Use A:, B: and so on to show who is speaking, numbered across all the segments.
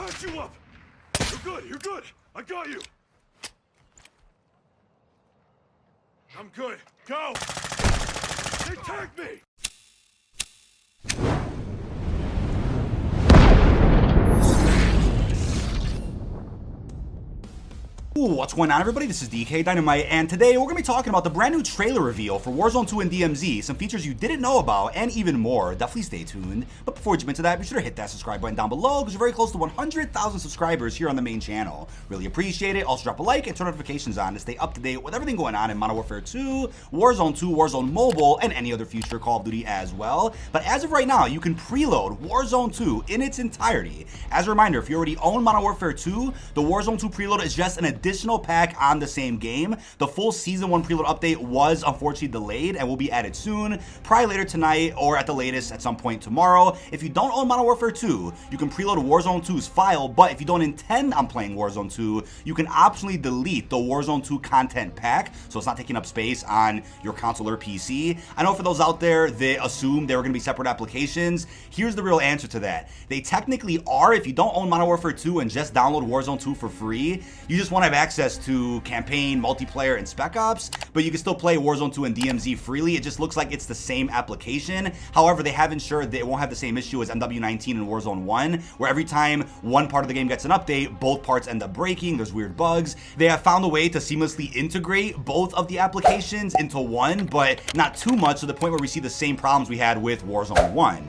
A: patch you up. You're good, you're good. I got you. I'm good. Go! They tagged me!
B: Ooh, what's going on, everybody? This is dkdynamite, and today we're going to be talking about the brand new trailer reveal for Warzone 2 and DMZ, some features you didn't know about, and even more. Definitely stay tuned. But before we jump into that, be sure to hit that subscribe button down below, because we're very close to 100,000 subscribers here on the main channel. Really appreciate it. Also drop a like and turn notifications on to stay up to date with everything going on in Modern Warfare 2, Warzone 2, Warzone Mobile, and any other future Call of Duty as well. But as of right now, you can preload Warzone 2 in its entirety. As a reminder, if you already own Modern Warfare 2, the Warzone 2 preload is just an additional pack on the same game. The full Season 1 preload update was unfortunately delayed and will be added soon, probably later tonight or at the latest at some point tomorrow. If you don't own Modern Warfare 2, you can preload Warzone 2's file, but if you don't intend on playing Warzone 2, you can optionally delete the Warzone 2 content pack, so it's not taking up space on your console or PC. I know for those out there that assume they were going to be separate applications, here's the real answer to that. They technically are. If you don't own Modern Warfare 2 and just download Warzone 2 for free, you just want to have access to campaign, multiplayer, and Spec Ops, but you can still play Warzone 2 and DMZ freely. It just looks like it's the same application. However, they have ensured that it won't have the same issue as MW19 and Warzone 1, where every time one part of the game gets an update, both parts end up breaking. There's weird bugs. They have found a way to seamlessly integrate both of the applications into one, but not too much to the point where we see the same problems we had with Warzone 1.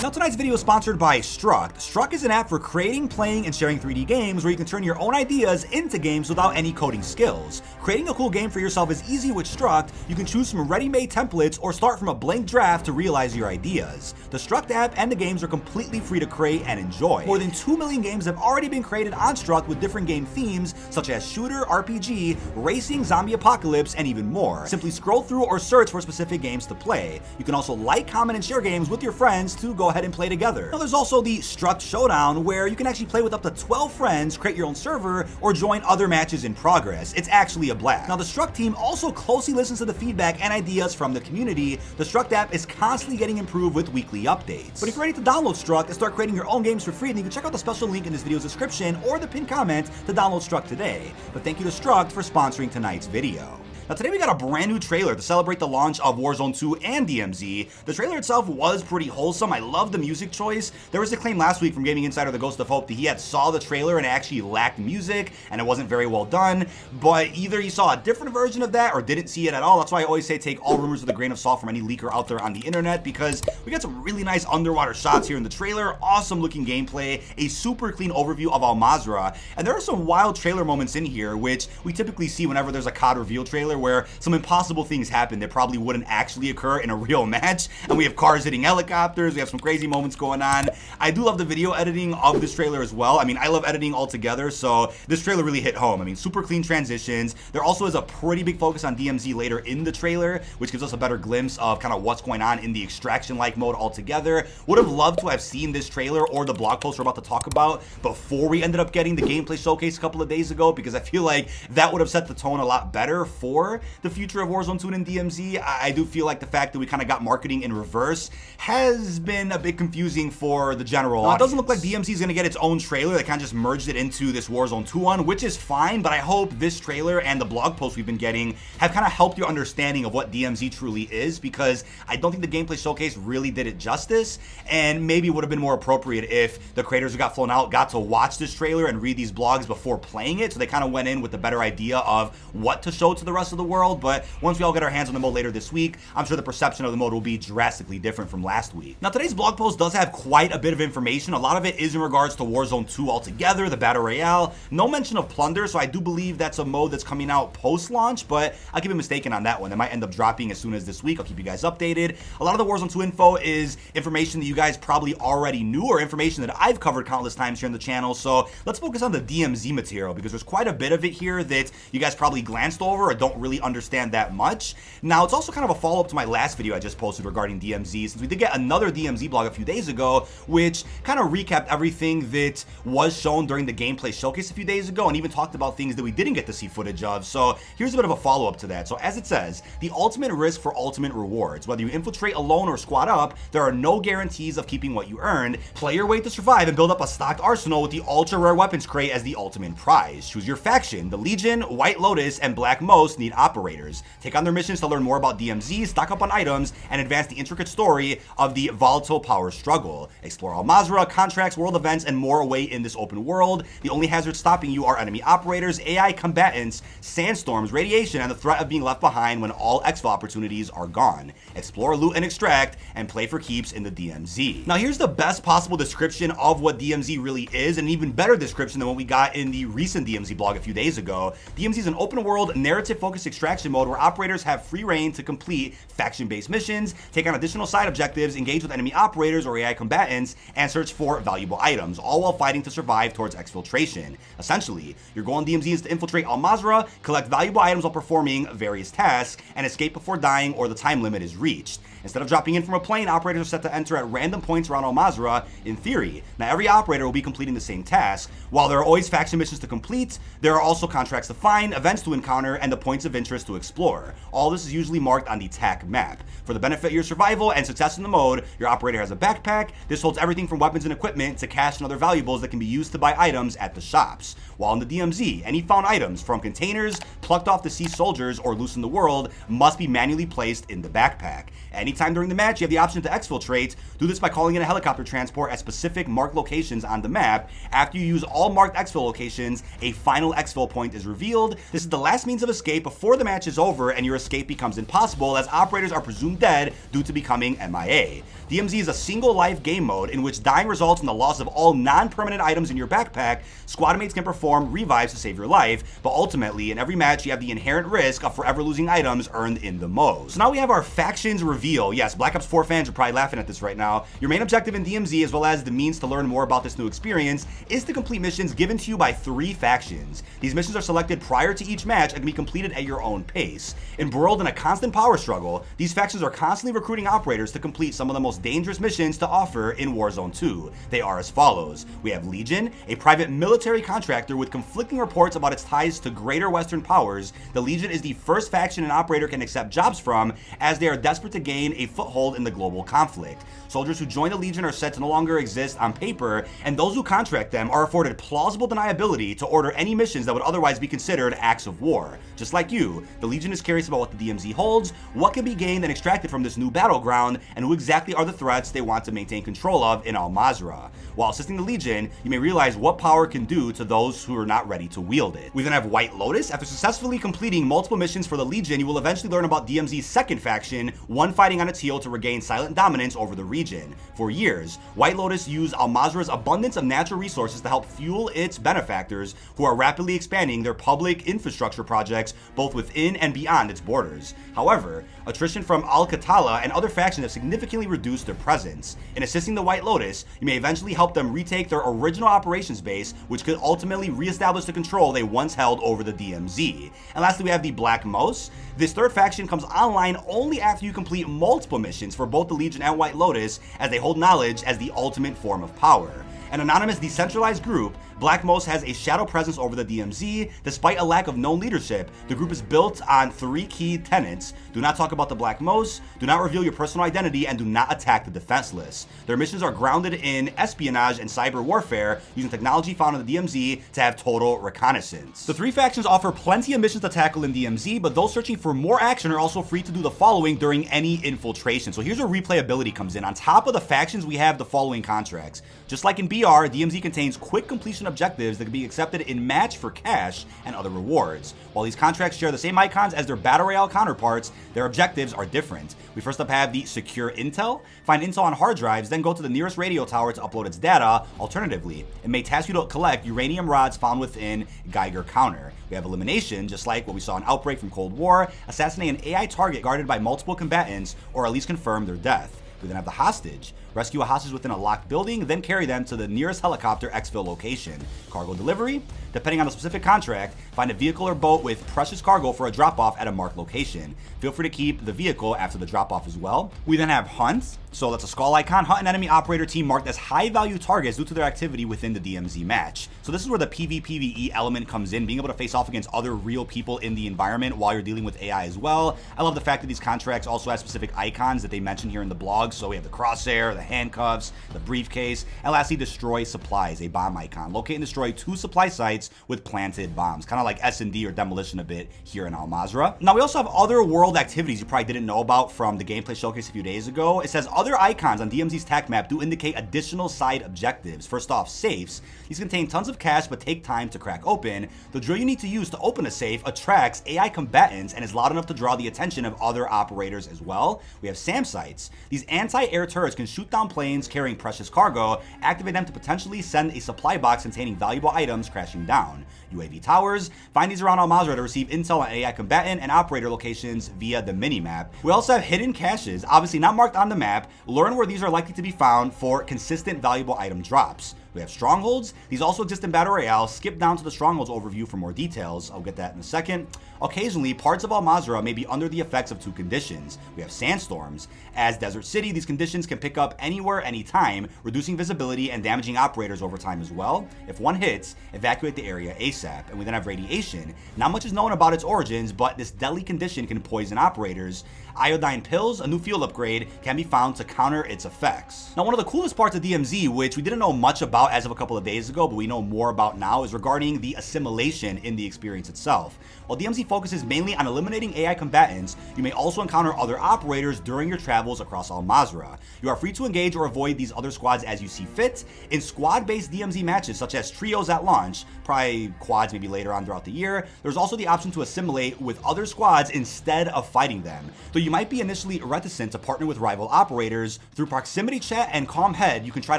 B: Now, tonight's video is sponsored by Struct. Struct is an app for creating, playing, and sharing 3D games where you can turn your own ideas into games without any coding skills. Creating a cool game for yourself is easy with Struct. You can choose from ready-made templates or start from a blank draft to realize your ideas. The Struct app and the games are completely free to create and enjoy. More than 2 million games have already been created on Struct with different game themes such as shooter, RPG, racing, zombie apocalypse, and even more. Simply scroll through or search for specific games to play. You can also like, comment, and share games with your friends to go ahead and play together. Now, there's also the Struct Showdown, where you can actually play with up to 12 friends, create your own server, or join other matches in progress. It's actually a blast. Now, the Struct team also closely listens to the feedback and ideas from the community. The Struct app is constantly getting improved with weekly updates. But if you're ready to download Struct and start creating your own games for free, then you can check out the special link in this video's description or the pinned comment to download Struct today. But thank you to Struct for sponsoring tonight's video. Now, today we got a brand new trailer to celebrate the launch of Warzone 2 and DMZ. The trailer itself was pretty wholesome. I love the music choice. There was a claim last week from Gaming Insider The Ghost of Hope that he had saw the trailer and it actually lacked music and it wasn't very well done, but either he saw a different version of that or didn't see it at all. That's why I always say take all rumors with a grain of salt from any leaker out there on the internet, because we got some really nice underwater shots here in the trailer, awesome looking gameplay, a super clean overview of Al Mazrah, and there are some wild trailer moments in here which we typically see whenever there's a COD reveal trailer where some impossible things happen that probably wouldn't actually occur in a real match, and we have cars hitting helicopters, we have some crazy moments going on. I do love the video editing of this trailer as well. I mean, I love editing altogether, so this trailer really hit home. I mean, super clean transitions. There also is a pretty big focus on DMZ later in the trailer, which gives us a better glimpse of kind of what's going on in the extraction-like mode altogether. Would have loved to have seen this trailer or the blog post we're about to talk about before we ended up getting the gameplay showcase a couple of days ago, because I feel like that would have set the tone a lot better for the future of Warzone 2 and DMZ. I do feel like the fact that we kind of got marketing in reverse has been a bit confusing for the general audience. It doesn't look like DMZ is going to get its own trailer. They kind of just merged it into this Warzone 2 one, which is fine, but I hope this trailer and the blog posts we've been getting have kind of helped your understanding of what DMZ truly is, because I don't think the gameplay showcase really did it justice, and maybe it would have been more appropriate if the creators who got flown out got to watch this trailer and read these blogs before playing it, so they kind of went in with a better idea of what to show to the rest of the world. But once we all get our hands on the mode later this week, I'm sure the perception of the mode will be drastically different from last week. Now, today's blog post does have quite a bit of information. A lot of it is in regards to Warzone 2 altogether, the Battle Royale. No mention of Plunder, so I do believe that's a mode that's coming out post-launch, but I could be mistaken on that one. It might end up dropping as soon as this week. I'll keep you guys updated. A lot of the Warzone 2 info is information that you guys probably already knew, or information that I've covered countless times here on the channel, so let's focus on the DMZ material, because there's quite a bit of it here that you guys probably glanced over or don't really understand that much. Now, it's also kind of a follow-up to my last video I just posted regarding DMZ, since we did get another DMZ blog a few days ago, which kind of recapped everything that was shown during the gameplay showcase a few days ago, and even talked about things that we didn't get to see footage of. So here's a bit of a follow-up to that. So as it says, the ultimate risk for ultimate rewards. Whether you infiltrate alone or squad up, there are no guarantees of keeping what you earned. Play your way to survive and build up a stocked arsenal with the ultra rare weapons crate as the ultimate prize. Choose your faction. The Legion, White Lotus, and Black Most need operators. Take on their missions to learn more about DMZ, stock up on items, and advance the intricate story of the volatile power struggle. Explore Al Mazrah, contracts, world events, and more away in this open world. The only hazards stopping you are enemy operators, AI combatants, sandstorms, radiation, and the threat of being left behind when all exfil opportunities are gone. Explore, loot, and extract, and play for keeps in the DMZ. Now here's the best possible description of what DMZ really is, and an even better description than what we got in the recent DMZ blog a few days ago. DMZ is an open world, narrative-focused extraction mode where operators have free reign to complete faction-based missions, take on additional side objectives, engage with enemy operators or AI combatants, and search for valuable items, all while fighting to survive towards exfiltration. Essentially, your goal in DMZ is to infiltrate Al Mazrah, collect valuable items while performing various tasks, and escape before dying or the time limit is reached. Instead of dropping in from a plane, operators are set to enter at random points around Al Mazrah. In theory, now every operator will be completing the same task. While there are always faction missions to complete, there are also contracts to find, events to encounter, and the points of interest to explore. All this is usually marked on the TAC map. For the benefit of your survival and success in the mode, your operator has a backpack. This holds everything from weapons and equipment to cash and other valuables that can be used to buy items at the shops. While in the DMZ, any found items, from containers, plucked off deceased soldiers, or loose in the world, must be manually placed in the backpack. Anytime during the match, you have the option to exfiltrate. Do this by calling in a helicopter transport at specific marked locations on the map. After you use all marked exfil locations, a final exfil point is revealed. This is the last means of escape before the match is over and your escape becomes impossible, as operators are presumed dead due to becoming MIA. DMZ is a single life game mode in which dying results in the loss of all non-permanent items in your backpack. Squad mates can perform revives to save your life, but ultimately in every match you have the inherent risk of forever losing items earned in the mode. So now we have our factions reveal. Yes, Black Ops 4 fans are probably laughing at this right now. Your main objective in DMZ, as well as the means to learn more about this new experience, is to complete missions given to you by 3 factions. These missions are selected prior to each match and can be completed at your own pace. Embroiled in a constant power struggle, these factions are constantly recruiting operators to complete some of the most dangerous missions to offer in Warzone 2. They are as follows. We have Legion, a private military contractor with conflicting reports about its ties to greater Western powers. The Legion is the first faction an operator can accept jobs from, as they are desperate to gain a foothold in the global conflict. Soldiers who join the Legion are said to no longer exist on paper, and those who contract them are afforded plausible deniability to order any missions that would otherwise be considered acts of war. Just like you, the Legion is curious about what the DMZ holds, what can be gained and extracted from this new battleground, and who exactly are the threats they want to maintain control of in Al Mazrah. While assisting the Legion, you may realize what power can do to those who are not ready to wield it. We then have White Lotus. After successfully completing multiple missions for the Legion, you will eventually learn about DMZ's second faction, one fighting on its heel to regain silent dominance over the region. For years, White Lotus used Al Mazrah's abundance of natural resources to help fuel its benefactors, who are rapidly expanding their public infrastructure projects both within and beyond its borders. However, attrition from Al-Qatala and other factions have significantly reduced their presence. In assisting the White Lotus, you may eventually help them retake their original operations base, which could ultimately reestablish the control they once held over the DMZ. And lastly, we have the Black Most. This third faction comes online only after you complete multiple missions for both the Legion and White Lotus, as they hold knowledge as the ultimate form of power. An anonymous decentralized group, Black Most has a shadow presence over the DMZ. Despite a lack of known leadership, the group is built on 3 key tenets. Do not talk about the Black Most, do not reveal your personal identity, and do not attack the defenseless. Their missions are grounded in espionage and cyber warfare, using technology found in the DMZ to have total reconnaissance. The 3 factions offer plenty of missions to tackle in DMZ, but those searching for more action are also free to do the following during any infiltration. So here's where replayability comes in. On top of the factions, we have the following contracts. Just like in BR, DMZ contains quick completion objectives that can be accepted in match for cash and other rewards. While these contracts share the same icons as their Battle Royale counterparts, their objectives are different. We first up have the Secure Intel. Find intel on hard drives, then go to the nearest radio tower to upload its data. Alternatively, it may task you to collect uranium rods found within Geiger Counter. We have Elimination, just like what we saw in Outbreak from Cold War. Assassinate an AI target guarded by multiple combatants, or at least confirm their death. We then have the hostage. Rescue a hostage within a locked building, then carry them to the nearest helicopter exfil location. Cargo delivery. Depending on the specific contract, find a vehicle or boat with precious cargo for a drop-off at a marked location. Feel free to keep the vehicle after the drop-off as well. We then have hunt. So that's a skull icon. Hunt an enemy operator team marked as high-value targets due to their activity within the DMZ match. So this is where the PvPvE element comes in, being able to face off against other real people in the environment while you're dealing with AI as well. I love the fact that these contracts also have specific icons that they mention here in the blog. So we have the crosshair, the handcuffs, the briefcase, and lastly, destroy supplies, a bomb icon. Locate and destroy 2 supply sites with planted bombs, kind of like S&D or demolition a bit here in Al Mazrah. Now we also have other world activities you probably didn't know about from the gameplay showcase a few days ago. It says other icons on DMZ's TAC map do indicate additional side objectives. First off, safes. These contain tons of cash but take time to crack open. The drill you need to use to open a safe attracts AI combatants and is loud enough to draw the attention of other operators as well. We have SAM sites. These anti-air turrets can shoot down planes carrying precious cargo, activate them to potentially send a supply box containing valuable items crashing down. UAV towers. Find these around Al Mazrah to receive intel on AI combatant and operator locations via the mini-map. We also have hidden caches, obviously not marked on the map. Learn where these are likely to be found for consistent valuable item drops. We have Strongholds. These also exist in Battle Royale. Skip down to the Strongholds overview for more details. I'll get that in a second. Occasionally, parts of Al Mazrah may be under the effects of 2 conditions. We have sandstorms. As Desert City, these conditions can pick up anywhere, anytime, reducing visibility and damaging operators over time as well. If one hits, evacuate the area ASAP. And we then have radiation. Not much is known about its origins, but this deadly condition can poison operators. Iodine pills, a new field upgrade, can be found to counter its effects. Now, one of the coolest parts of DMZ, which we didn't know much about as of a couple of days ago, but we know more about now, is regarding the assimilation in the experience itself. While DMZ focuses mainly on eliminating AI combatants, you may also encounter other operators during your travels across Al Mazrah. You are free to engage or avoid these other squads as you see fit. In squad-based DMZ matches, such as trios at launch, probably quads maybe later on throughout the year, there's also the option to assimilate with other squads instead of fighting them. Though you might be initially reticent to partner with rival operators, through proximity chat and calm head, you can try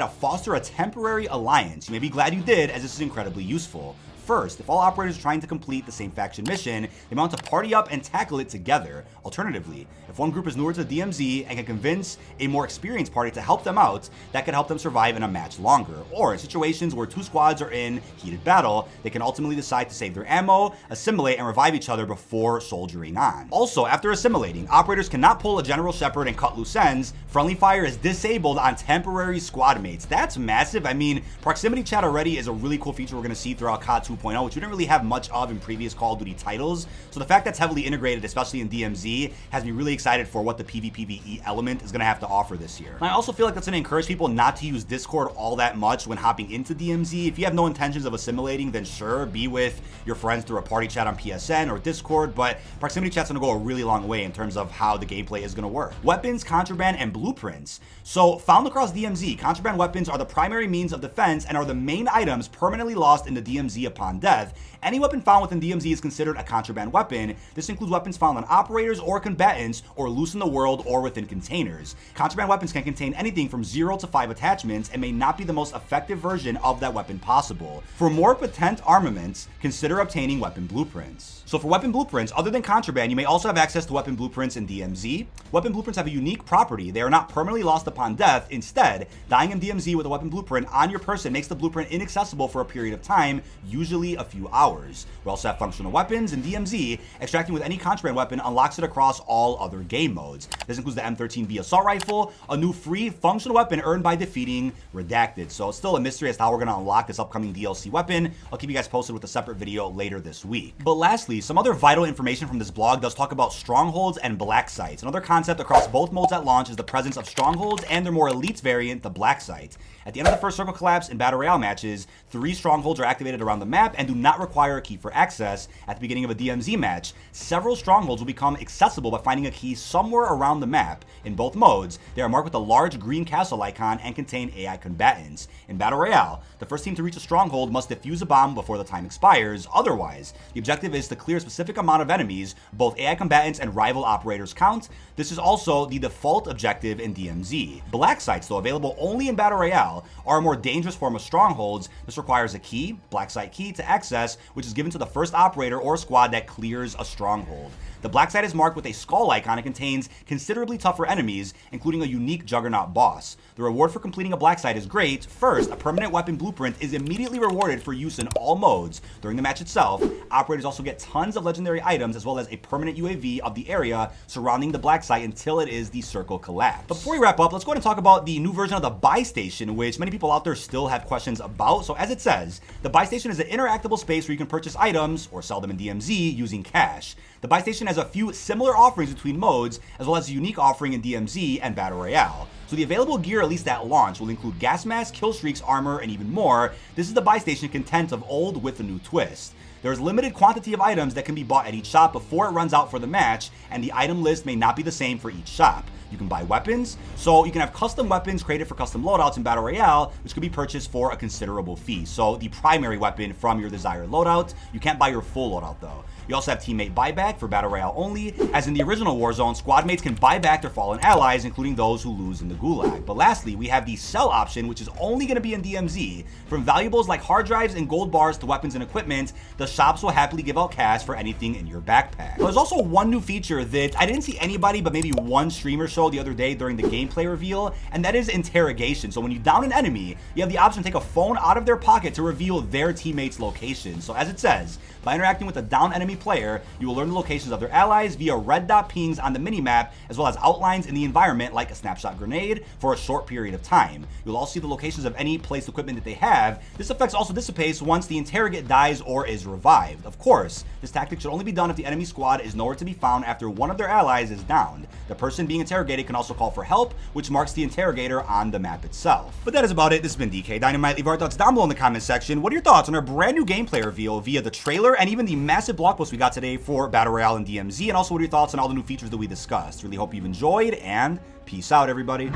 B: to foster a temporary alliance. You may be glad you did, as this is incredibly useful. First, if all operators are trying to complete the same faction mission, they want to party up and tackle it together. Alternatively, if one group is newer to the DMZ and can convince a more experienced party to help them out, that could help them survive in a match longer. Or in situations where 2 squads are in heated battle, they can ultimately decide to save their ammo, assimilate, and revive each other before soldiering on. Also, after assimilating, operators cannot pull a General Shepherd and cut loose ends. Friendly fire is disabled on temporary squad mates. That's massive. I mean, proximity chat already is a really cool feature we're going to see throughout COD 2.0, which we didn't really have much of in previous Call of Duty titles. So the fact that's heavily integrated, especially in DMZ, has me really excited for what the PvPvE element is going to have to offer this year. And I also feel like that's going to encourage people not to use Discord all that much when hopping into DMZ. If you have no intentions of assimilating, then sure, be with your friends through a party chat on PSN or Discord, but proximity chat's going to go a really long way in terms of how the gameplay is going to work. Weapons, contraband, and blueprints. So found across DMZ, contraband weapons are the primary means of defense and are the main items permanently lost in the DMZ upon death. Any weapon found within DMZ is considered a contraband weapon. This includes weapons found on operators or combatants or loose in the world or within containers. Contraband weapons can contain anything from 0 to 5 attachments and may not be the most effective version of that weapon possible. For more potent armaments, consider obtaining weapon blueprints. So for weapon blueprints, other than contraband, you may also have access to weapon blueprints in DMZ. Weapon blueprints have a unique property. They are not permanently lost upon death. Instead, dying in DMZ with a weapon blueprint on your person makes the blueprint inaccessible for a period of time, usually a few hours. We also have functional weapons in DMZ. Extracting with any contraband weapon unlocks it across all other game modes. This includes the M13B assault rifle, a new free functional weapon earned by defeating Redacted. So it's still a mystery as to how we're going to unlock this upcoming DLC weapon. I'll keep you guys posted with a separate video later this week. But lastly, some other vital information from this blog does talk about Strongholds and Blacksites. Another concept across both modes at launch is the presence of Strongholds and their more elite variant, the Blacksites. At the end of the first circle collapse in Battle Royale matches, 3 Strongholds are activated around the map and do not require a key for access. At the beginning of a DMZ match, several Strongholds will become accessible by finding a key somewhere around the map. In both modes, they are marked with a large green castle icon and contain AI combatants. In Battle Royale, the first team to reach a Stronghold must defuse a bomb before the time expires. Otherwise, the objective is to clear a specific amount of enemies. Both AI combatants and rival operators count. This is also the default objective in DMZ. Blacksites, though available only in Battle Royale, are a more dangerous form of Strongholds. This requires a key, Blacksite key, key to access, which is given to the first operator or squad that clears a stronghold. The Blacksite is marked with a skull icon and contains considerably tougher enemies, including a unique Juggernaut boss. The reward for completing a Blacksite is great. First, a permanent weapon blueprint is immediately rewarded for use in all modes. During the match itself, operators also get tons of legendary items as well as a permanent UAV of the area surrounding the Blacksite until it is the circle collapse. But before we wrap up, let's go ahead and talk about the new version of the buy station, which many people out there still have questions about. So as it says, the buy station is an interactable space where you can purchase items or sell them in DMZ using cash. The buy station has a few similar offerings between modes, as well as a unique offering in DMZ and Battle Royale. So the available gear, at least at launch, will include gas mask, kill streaks, armor, and even more. This is the buy station content of old with a new twist. There is limited quantity of items that can be bought at each shop before it runs out for the match, and the item list may not be the same for each shop. You can buy weapons, so you can have custom weapons created for custom loadouts in Battle Royale, which could be purchased for a considerable fee. So the primary weapon from your desired loadout. You can't buy your full loadout though. You also have teammate buyback for Battle Royale only. As in the original Warzone, squad mates can buy back their fallen allies, including those who lose in the gulag. But lastly, we have the sell option, which is only going to be in DMZ. From valuables like hard drives and gold bars to weapons and equipment, the shops will happily give out cash for anything in your backpack. There's also one new feature that I didn't see anybody but maybe one streamer show the other day during the gameplay reveal, and that is interrogation. So when you down an enemy, you have the option to take a phone out of their pocket to reveal their teammate's location. So as it says, by interacting with a downed enemy player, you will learn the locations of their allies via red dot pings on the minimap, as well as outlines in the environment like a snapshot grenade for a short period of time. You'll also see the locations of any placed equipment that they have. This effect also dissipates once the interrogate dies or is revived. Of course, this tactic should only be done if the enemy squad is nowhere to be found after one of their allies is downed. The person being interrogated can also call for help, which marks the interrogator on the map itself. But that is about it. This has been dkdynamite. Leave our thoughts down below in the comment section. What are your thoughts on our brand new gameplay reveal via the trailer and even the massive blog post we got today for Battle Royale and DMZ? And also, what are your thoughts on all the new features that we discussed? Really hope you've enjoyed, and peace out, everybody.